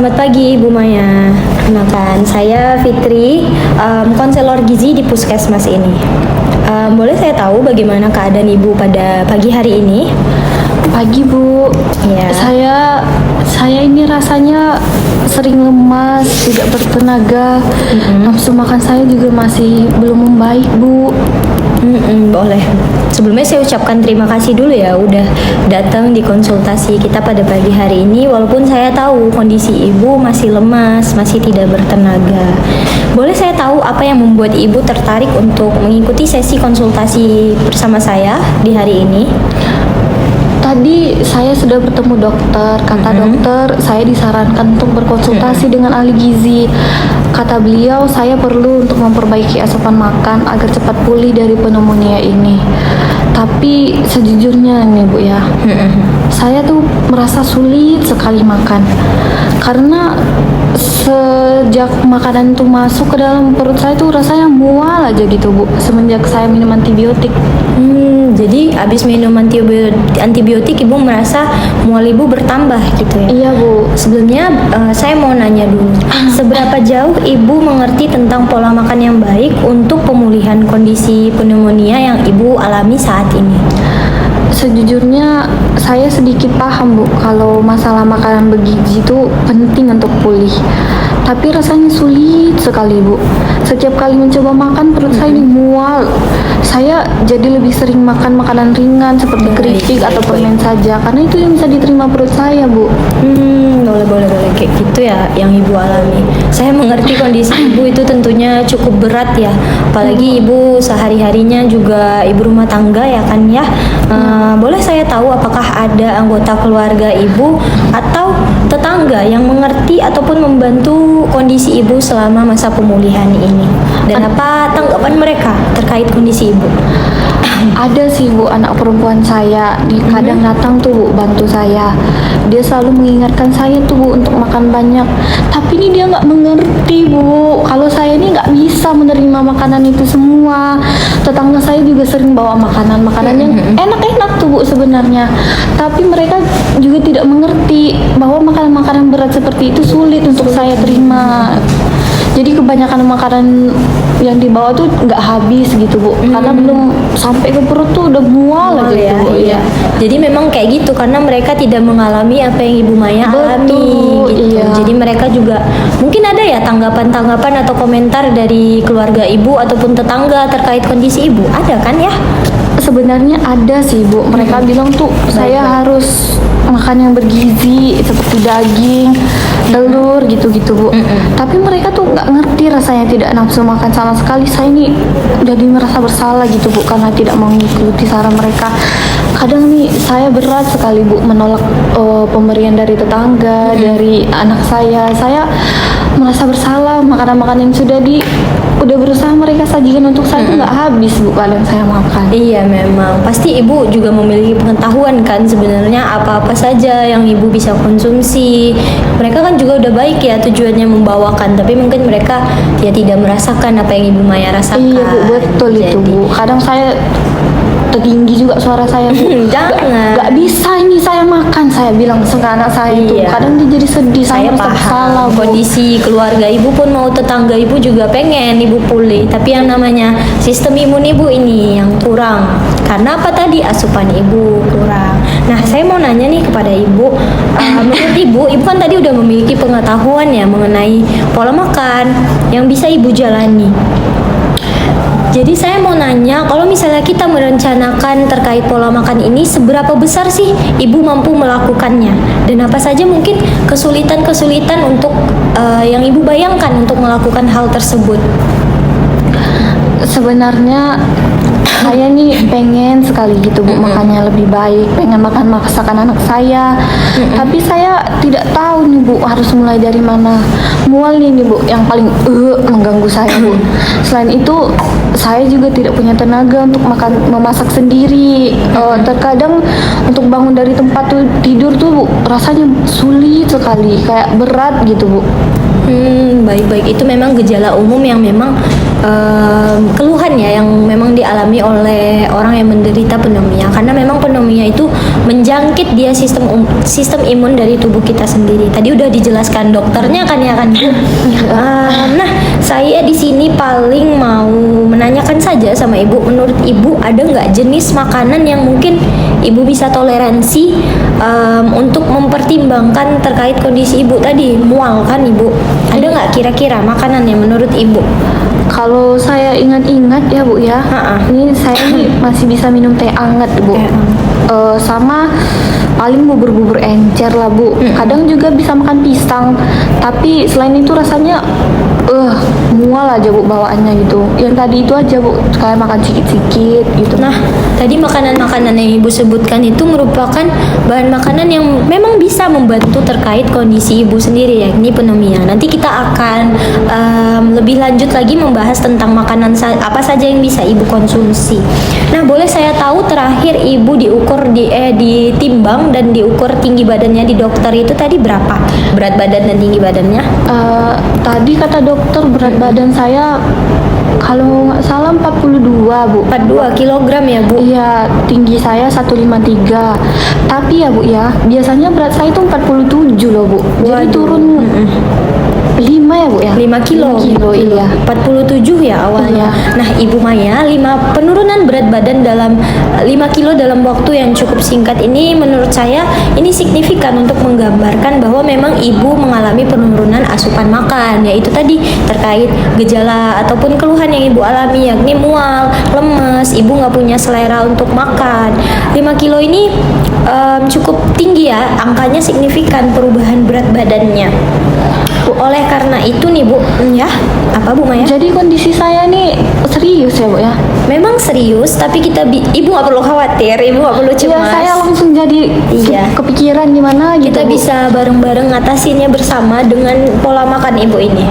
Selamat pagi Ibu Maya. Kenalkan, saya Fitri, konselor gizi di Puskesmas ini. Boleh saya tahu bagaimana keadaan Ibu pada pagi hari ini? Pagi Bu, Ya. saya ini rasanya sering lemas, tidak bertenaga. Nafsu makan saya juga masih belum membaik Bu. Boleh. Sebelumnya saya ucapkan terima kasih dulu ya udah datang di konsultasi kita pada pagi hari ini, walaupun saya tahu kondisi Ibu masih lemas, masih tidak bertenaga. Boleh saya tahu apa yang membuat Ibu tertarik untuk mengikuti sesi konsultasi bersama saya di hari ini? Tadi saya sudah bertemu dokter. Kata dokter, saya disarankan untuk berkonsultasi dengan ahli gizi. Kata beliau, saya perlu untuk memperbaiki asupan makan agar cepat pulih dari pneumonia ini. Tapi sejujurnya nih Bu ya, saya tuh merasa sulit sekali makan. Karena sejak makanan tuh masuk ke dalam perut saya tuh rasanya mual aja gitu Bu, semenjak saya minum antibiotik. Jadi habis minum antibiotik Ibu merasa mual Ibu bertambah gitu ya? Iya Bu. Sebelumnya saya mau nanya dulu, seberapa jauh Ibu mengerti tentang pola makan yang baik untuk pemulihan kondisi pneumonia yang Ibu alami saat ini? Sejujurnya saya sedikit paham Bu kalau masalah makanan bergizi itu penting untuk pulih. Tapi rasanya sulit sekali Bu. Setiap kali mencoba makan perut saya ini mual. Saya jadi lebih sering makan makanan ringan seperti keripik atau permen saja karena itu yang bisa diterima perut saya Bu. Boleh kayak gitu ya yang Ibu alami. Saya mengerti kondisi Ibu itu tentunya cukup berat ya. Apalagi Ibu sehari-harinya juga ibu rumah tangga ya kan ya. Boleh saya tahu apakah ada anggota keluarga Ibu atau tetangga yang mengerti ataupun membantu kondisi Ibu selama masa pemulihan ini? Dan apa tanggapan mereka terkait kondisi Ibu? Ada sih Bu, anak perempuan saya kadang datang tuh Bu bantu saya. Dia selalu mengingatkan saya tuh Bu untuk makan banyak. Tapi ini dia nggak mengerti Bu kalau saya ini nggak bisa menerima makanan itu semua. Tetangga saya juga sering bawa makanan yang enak-enak tuh Bu sebenarnya. Tapi mereka juga tidak mengerti bahwa makanan-makanan berat seperti itu sulit untuk saya terima. Jadi kebanyakan makanan yang dibawa tuh nggak habis gitu Bu, karena belum sampai ke perut tuh udah mual aja ya, gitu Bu. iya. Jadi memang kayak gitu karena mereka tidak mengalami apa yang Ibu Maya alami gitu. Iya. Jadi mereka juga mungkin ada ya tanggapan-tanggapan atau komentar dari keluarga Ibu ataupun tetangga terkait kondisi Ibu. Ada kan ya? Sebenarnya ada sih Bu, mereka bilang tuh saya harus makan yang bergizi seperti daging, telur gitu-gitu Bu. Tapi mereka tuh nggak ngerti rasanya, tidak nafsu makan sama sekali. Saya ini jadi merasa bersalah gitu Bu karena tidak mengikuti saran mereka. Kadang nih saya berat sekali Bu menolak pemberian dari tetangga, dari anak saya. Saya merasa bersalah, makanan-makanan yang udah berusaha mereka sajikan untuk saya tuh nggak habis Bu kadang saya makan. Iya memang, pasti Ibu juga memiliki pengetahuan kan sebenarnya apa-apa saja yang Ibu bisa konsumsi. Mereka kan juga udah baik ya tujuannya membawakan, tapi mungkin mereka ya tidak merasakan apa yang Ibu Maya rasakan. Iya Bu, betul itu Bu. Kadang saya tertinggi juga suara saya Bu. Jangan. Gak bisa ini saya makan, saya bilang ke anak saya itu. Iya. Kadang dia jadi sedih, saya merasa bersalah Bu. Kondisi keluarga Ibu pun mau tetangga Ibu juga pengen Ibu pulih, tapi yang namanya sistem imun Ibu ini yang kurang. Karena apa tadi? Asupan Ibu kurang. Nah, saya mau nanya nih kepada Ibu, menurut Ibu kan tadi udah memiliki pengetahuan ya mengenai pola makan yang bisa Ibu jalani. Jadi saya mau nanya, kalau misalnya kita merencanakan terkait pola makan ini, seberapa besar sih Ibu mampu melakukannya? Dan apa saja mungkin kesulitan-kesulitan untuk yang Ibu bayangkan untuk melakukan hal tersebut? Sebenarnya saya nih pengen sekali gitu Bu makannya lebih baik, pengen makan masakan anak saya. Tapi saya tidak tahu nih Bu harus mulai dari mana. Mual nih Bu yang paling mengganggu saya Bu. Selain itu saya juga tidak punya tenaga untuk memasak sendiri. Terkadang untuk bangun dari tempat tidur tuh Bu rasanya sulit sekali, kayak berat gitu Bu. Baik-baik, itu memang gejala umum yang memang keluhan ya yang memang dialami oleh orang yang menderita pneumonia, karena memang pneumonia itu menjangkit dia sistem imun dari tubuh kita sendiri. Tadi udah dijelaskan dokternya kan ya kan Bu. Nah, saya di sini paling mau menanyakan saja sama Ibu, menurut Ibu ada nggak jenis makanan yang mungkin Ibu bisa toleransi untuk mempertimbangkan terkait kondisi Ibu tadi mual kan Ibu? Ada nggak kira-kira makanan yang menurut Ibu? Kalau saya ingat-ingat ya Bu ya, ini saya nih masih bisa minum teh hangat Bu. Sama paling bubur-bubur encer lah Bu. Kadang juga bisa makan pisang. Tapi selain itu rasanya mual aja Bu bawaannya gitu. Yang tadi itu aja Bu, kayak makan sedikit-sedikit gitu. Nah, tadi makanan-makanan yang Ibu sebutkan itu merupakan bahan makanan yang memang bisa membantu terkait kondisi Ibu sendiri yakni pneumonia. Nanti kita akan lebih lanjut lagi membahas tentang makanan apa saja yang bisa Ibu konsumsi. Nah, boleh saya tahu terakhir Ibu diukur ditimbang dan diukur tinggi badannya di dokter itu tadi berapa? Berat badan dan tinggi badannya? Tadi kata dokter berat badan saya kalau nggak salah 42 Bu. 42 kilogram ya Bu? Iya, tinggi saya 153. Tapi ya Bu ya, biasanya berat saya itu 47 loh Bu. Jadi Waduh. turun 5 ya Bu ya? 5 kilo. 5 kilo, iya. 47 ya awalnya. Iya. Nah, Ibu Maya, penurunan berat badan dalam 5 kilo dalam waktu yang cukup singkat ini menurut saya ini signifikan untuk menggambarkan bahwa memang Ibu mengalami penurunan asupan makan, yaitu tadi terkait gejala ataupun keluhan yang Ibu alami yakni mual, lemes, Ibu nggak punya selera untuk makan. 5 kilo ini cukup tinggi ya, angkanya signifikan perubahan berat badannya. Oleh karena itu nih Bu, ya apa Bu Maya? Jadi kondisi saya nih serius ya Bu ya? Memang serius, tapi Ibu nggak perlu khawatir, Ibu nggak perlu Ya cemas. saya langsung jadi Iya. kepikiran gimana gitu Kita Bu. bisa bareng-bareng ngatasinnya bersama dengan pola makan Ibu ini.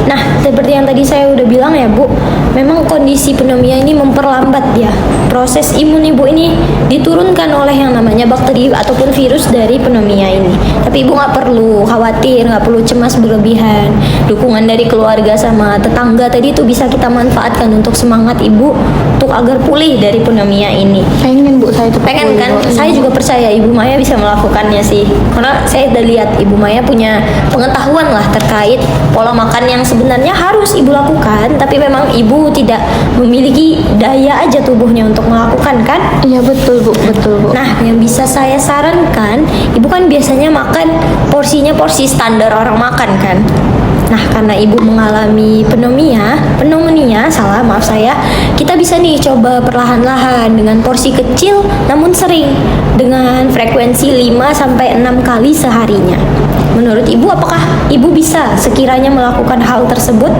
Nah, seperti yang tadi saya udah bilang ya Bu, memang kondisi pneumonia ini memperlambat ya. Proses imun Ibu ini diturunkan oleh yang namanya bakteri ataupun virus dari pneumonia ini. Tapi Ibu nggak perlu khawatir, nggak perlu cemas berlebihan. Dukungan dari keluarga sama tetangga tadi itu bisa kita manfaatkan untuk semangat Ibu untuk agar pulih dari pneumonia ini. Pengen Bu saya cepat Pengen pulih, kan? Bu. Saya juga percaya Ibu Maya bisa melakukannya sih. Karena saya udah lihat Ibu Maya punya pengetahuan lah terkait pola makan yang sebenarnya harus Ibu lakukan, tapi memang Ibu tidak memiliki daya aja tubuhnya untuk melakukan kan? Iya betul Bu, betul Bu. Nah, yang bisa saya sarankan, Ibu kan biasanya makan porsinya porsi standar orang makan kan? Nah, karena Ibu mengalami pneumonia, maaf saya, kita bisa nih coba perlahan-lahan dengan porsi kecil namun sering dengan frekuensi 5 sampai 6 kali seharinya. Menurut Ibu apakah Ibu bisa sekiranya melakukan hal tersebut?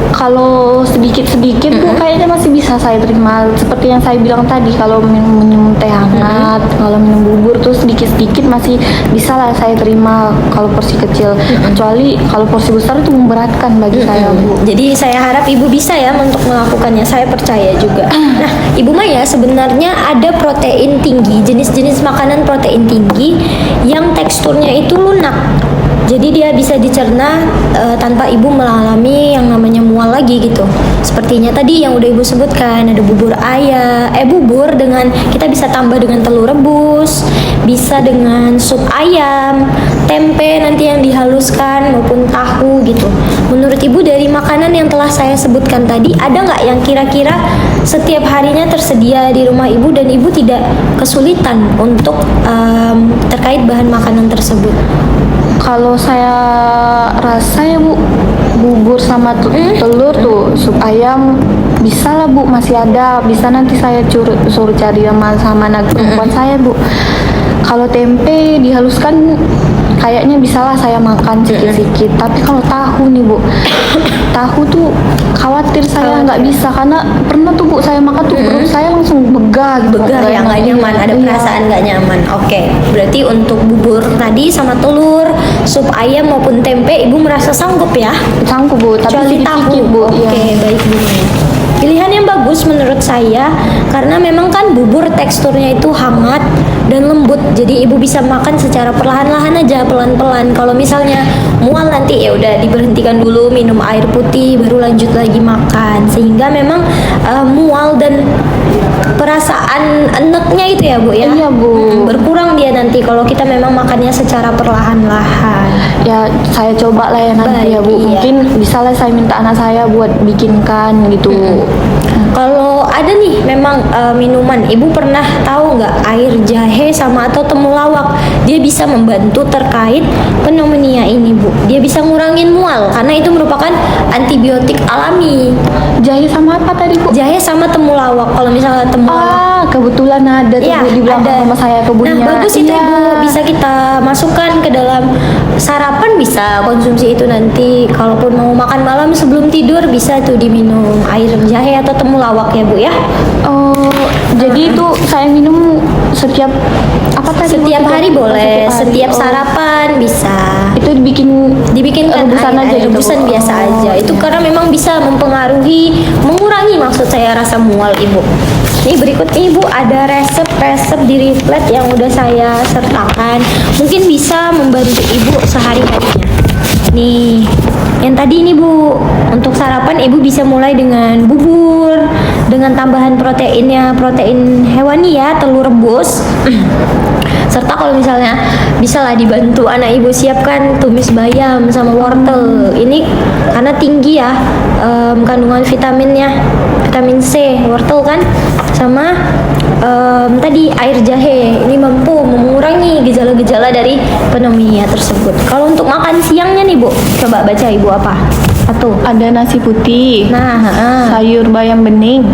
Kalau sedikit-sedikit Bu kayaknya masih bisa saya terima. Seperti yang saya bilang tadi, kalau minum teh hangat, kalau minum bubur tuh sedikit-sedikit masih bisa lah saya terima kalau porsi kecil. Kecuali kalau porsi besar itu memberatkan bagi saya Bu. Jadi saya harap Ibu bisa ya untuk melakukannya. Saya percaya juga. Nah, Ibu Maya, sebenarnya ada protein tinggi, jenis-jenis makanan protein tinggi yang teksturnya itu lunak. Jadi dia bisa dicerna tanpa Ibu mengalami yang namanya mual lagi gitu. Sepertinya tadi yang udah Ibu sebutkan, ada bubur dengan kita bisa tambah dengan telur rebus, bisa dengan sup ayam, tempe nanti yang dihaluskan maupun tahu gitu. Menurut Ibu dari makanan yang telah saya sebutkan tadi, ada nggak yang kira-kira setiap harinya tersedia di rumah Ibu dan Ibu tidak kesulitan untuk terkait bahan makanan tersebut? Kalau saya rasa ya Bu, bubur sama telur tuh, sup ayam bisa lah Bu, masih ada. Bisa nanti saya suruh cari sama anak perempuan saya Bu. Kalau tempe dihaluskan kayaknya bisalah saya makan sedikit-sedikit. Tapi kalau tahu nih Bu, tahu tuh khawatir saya nggak bisa, karena pernah tuh Bu saya makan tuh perut saya langsung begah gitu. Ya nggak nyaman, ada Iya. perasaan nggak nyaman. Oke, berarti untuk bubur tadi sama telur, sup ayam maupun tempe Ibu merasa sanggup ya? Sanggup Bu, tapi Kecuali tahu. sedikit Bu. Oke, Iya. baik Bu. pilihan yang bagus menurut saya, karena memang kan bubur teksturnya itu hangat dan lembut, jadi ibu bisa makan secara perlahan-lahan aja, pelan-pelan. Kalau misalnya mual nanti ya udah diberhentikan dulu, minum air putih baru lanjut lagi makan, sehingga memang mual dan perasaan eneknya itu ya Bu ya. Iya, Bu. Berkurang dia nanti kalau kita memang makannya secara perlahan-lahan. Ya saya coba lah ya nanti ya Bu. Baik, iya. Mungkin bisa lah saya minta anak saya buat bikinkan gitu. Kalau ada nih memang minuman, ibu pernah tahu nggak air jahe sama atau temulawak? Dia bisa membantu terkait pneumonia ini Bu. Dia bisa ngurangin mual karena itu merupakan antibiotik alami. Jahe sama apa tadi Bu? Jahe sama temulawak. Kalau misalnya temulawak, Kebetulan ada tuh iya, Bu, di belakang rumah saya kebunnya. Nah, bagus itu Iya. Ibu, bisa kita masukkan ke dalam sarapan, bisa konsumsi itu nanti. Kalaupun mau makan malam sebelum tidur bisa tuh diminum air jahe atau temulawak ya Bu ya. Oh, jadi itu saya minum setiap apa tadi Bu? Setiap hari boleh, hari. setiap Oh, sarapan bisa. itu dibikinkan Rebusan aja, gitu, Bu? rebusan biasa Oh, aja. Itu iya. karena memang bisa mempengaruhi, mengurangi maksud saya rasa mual Ibu. Nih berikutnya Ibu ada resep-resep di Reflect yang udah saya sertakan. Mungkin bisa membantu Ibu sehari-harinya. Nih, yang tadi ini Bu, untuk sarapan Ibu bisa mulai dengan bubur, dengan tambahan proteinnya, protein hewani ya, telur rebus. Serta kalau misalnya bisa lah dibantu anak ibu siapkan tumis bayam sama wortel. Ini karena tinggi ya kandungan vitaminnya, vitamin C, wortel kan, sama tadi air jahe. Ini mampu mengurangi gejala-gejala dari pneumonia tersebut. Kalau untuk makan siangnya nih Bu, coba baca ibu apa? Satu. Ada nasi putih, Nah, sayur bayam bening,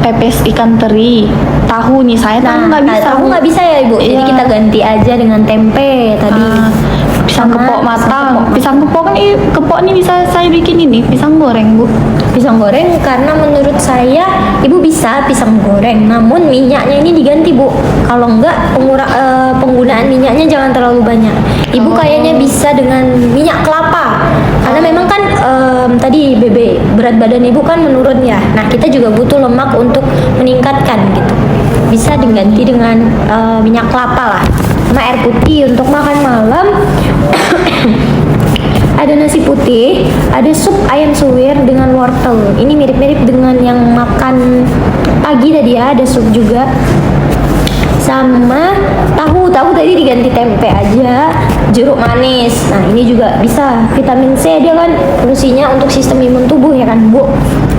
pepes ikan teri, tahu nih saya tahu nggak bisa. tahu Bu. nggak bisa ya ibu. Jadi Iya. kita ganti aja dengan tempe tadi. Pisang Sama kepok matang. pisang Pisang kepok kan kepok ini bisa saya bikin ini pisang goreng Bu. Pisang goreng, karena menurut saya ibu bisa pisang goreng, namun minyaknya ini diganti Bu. Kalau enggak penggunaan minyaknya jangan terlalu banyak. Ibu Oh. kayaknya bisa dengan minyak kelapa, karena memang kan tadi berat badan ibu kan menurun ya. Nah kita juga butuh lemak untuk meningkatkan gitu. Bisa diganti dengan minyak kelapa lah, sama air putih untuk makan malam. Ada nasi putih, ada sup ayam suwir dengan wortel. Ini mirip-mirip dengan yang makan pagi tadi ya, ada sup juga. Sama tahu tadi diganti tempe aja, jeruk manis. Nah, ini juga bisa vitamin C, dia kan fungsinya untuk sistem imun tubuh ya kan, Bu.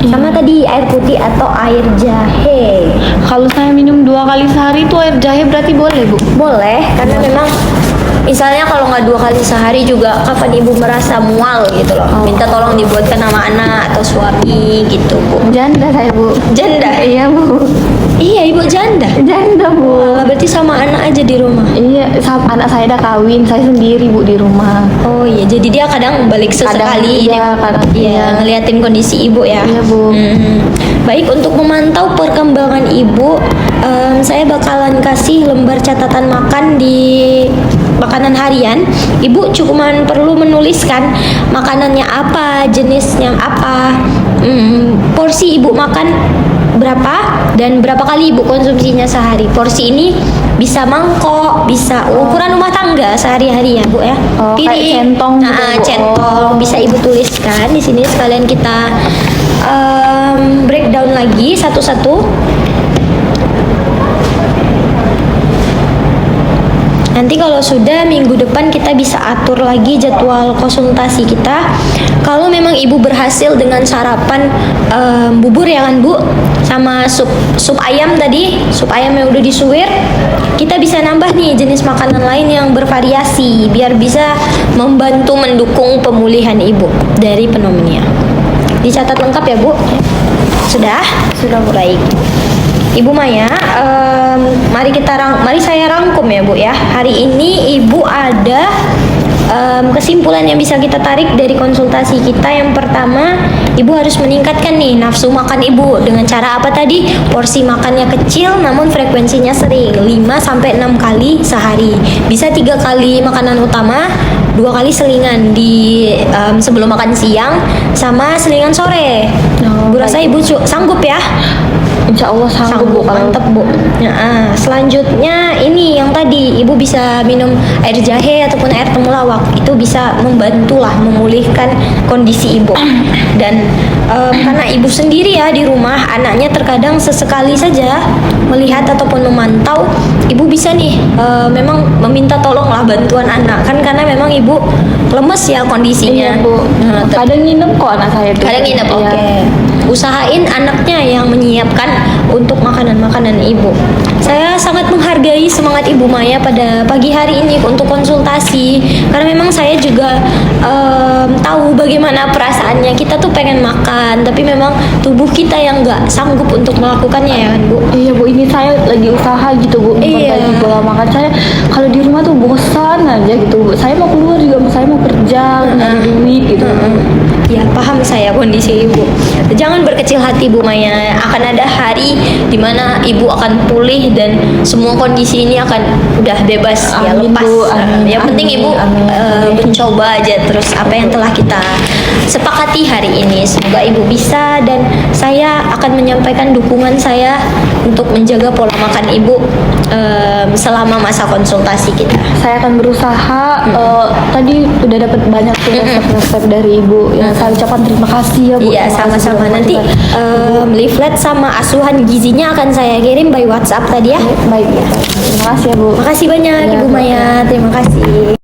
Sama tadi air putih atau air jahe. Kalau saya minum 2 kali sehari itu air jahe berarti boleh Bu? Boleh, karena memang misalnya kalau nggak 2 kali sehari juga kapan ibu merasa mual gitu loh, minta tolong dibuatkan sama anak atau suami gitu Bu. Janda saya Bu. Janda? Iya Bu. Iya ibu janda. Janda Bu. Wah, berarti sama anak aja di rumah. Iya, anak saya udah kawin, saya sendiri Bu di rumah. Oh iya, jadi dia kadang balik sesekali. iya, kadang Iya, iya. ngeliatin kondisi ibu ya. Iya, Bu. Baik, untuk memantau perkembangan ibu, saya bakalan kasih lembar catatan makan di makanan harian. Ibu cuman perlu menuliskan makanannya apa, jenisnya apa, porsi ibu makan berapa, dan berapa kali ibu konsumsinya sehari. Porsi ini bisa mangkok, bisa ukuran rumah tangga sehari-hari ya Bu ya. Oh, kayak centong gitu, Bu. Centong bisa ibu tuliskan di sini. Sekalian kita breakdown lagi satu-satu. Nanti kalau sudah minggu depan kita bisa atur lagi jadwal konsultasi kita. Kalau memang ibu berhasil dengan sarapan bubur ya kan Bu, sama sup ayam tadi, sup ayam yang udah disuwir, kita bisa nambah nih jenis makanan lain yang bervariasi biar bisa membantu mendukung pemulihan ibu dari pneumonia. Dicatat lengkap ya Bu? Sudah? Sudah baik. Ibu Maya, mari saya rangkum ya Bu ya. Hari ini Ibu ada kesimpulan yang bisa kita tarik dari konsultasi kita, yang pertama, ibu harus meningkatkan nih nafsu makan ibu dengan cara apa tadi? Porsi makannya kecil namun frekuensinya sering, 5-6 kali sehari. Bisa 3 kali makanan utama, 2 kali selingan di sebelum makan siang sama selingan sore. Bu rasa ibu sanggup ya? Insya Allah sanggup, Bu. Mantep Bu. Nah, selanjutnya ini yang tadi ibu bisa minum air jahe ataupun air temulawak, itu bisa membantulah memulihkan kondisi ibu. Dan karena ibu sendiri ya di rumah, anaknya terkadang sesekali saja melihat ataupun memantau, ibu bisa nih memang meminta tolonglah bantuan anak kan, karena memang ibu lemes ya kondisinya. Iya, Bu. Nah, Kadang nginep kok anak saya tuh. kadang nginep, Iya. oke. Usahain anaknya yang menyiapkan untuk makanan-makanan ibu. Saya sangat menghargai semangat Ibu Maya pada pagi hari ini untuk konsultasi, karena memang saya juga tahu bagaimana perasaannya. Kita tuh pengen makan, tapi memang tubuh kita yang nggak sanggup untuk melakukannya ya kan Bu. Iya, Bu, ini saya lagi usaha gitu, Bu. Iya. Memperbaiki pola makan saya. Kalau di rumah tuh bosan aja gitu, Bu. Saya mau keluar juga, saya mau kerja, nyari duit gitu. Ya paham saya kondisi ibu. Jangan berkecil hati Bu Maya. Akan ada hari dimana ibu akan pulih dan semua kondisi ini akan udah bebas ya, Amin, lepas. Bu. Amin. Yang penting ibu Amin. mencoba aja terus apa yang telah kita sepakati hari ini. Semoga ibu bisa, dan saya akan menyampaikan dukungan saya untuk menjaga pola makan ibu selama masa konsultasi kita. Saya akan berusaha. Tadi udah dapat banyak tuh resep-resep dari Ibu. Ya, saya ucapkan terima kasih ya, Bu. Iya, Terima kasih sama-sama. sudah Nanti membantu. leaflet sama asuhan gizinya akan saya kirim by WhatsApp tadi ya. Baik, ya. Terima kasih ya, Bu. Makasih banyak Ya, Ibu Bu. Maya. Terima kasih.